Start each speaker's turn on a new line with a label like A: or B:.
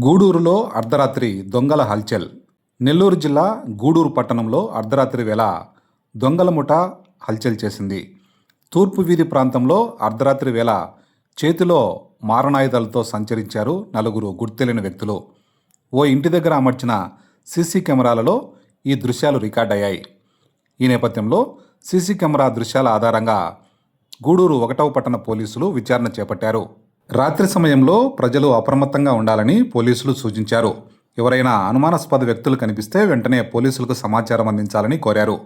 A: గూడూరులో అర్ధరాత్రి దొంగల హల్చల్. నెల్లూరు జిల్లా గూడూరు పట్టణంలో అర్ధరాత్రి వేళ దొంగల ముఠా హల్చల్ చేసింది. తూర్పు వీధి ప్రాంతంలో అర్ధరాత్రి వేళ చేతిలో మారణాయుధాలతో సంచరించారు నలుగురు గుర్తెలియని వ్యక్తులు. ఓ ఇంటి దగ్గర అమర్చిన సీసీ కెమెరాలలో ఈ దృశ్యాలు రికార్డయ్యాయి. ఈ నేపథ్యంలో సీసీ కెమెరా దృశ్యాల ఆధారంగా గూడూరు 1వ పట్టణ పోలీసులు విచారణ చేపట్టారు. రాత్రి సమయంలో ప్రజలు అప్రమత్తంగా ఉండాలని పోలీసులు సూచించారు. ఎవరైనా అనుమానాస్పద వ్యక్తులు కనిపిస్తే వెంటనే పోలీసులకు సమాచారం అందించాలని కోరారు.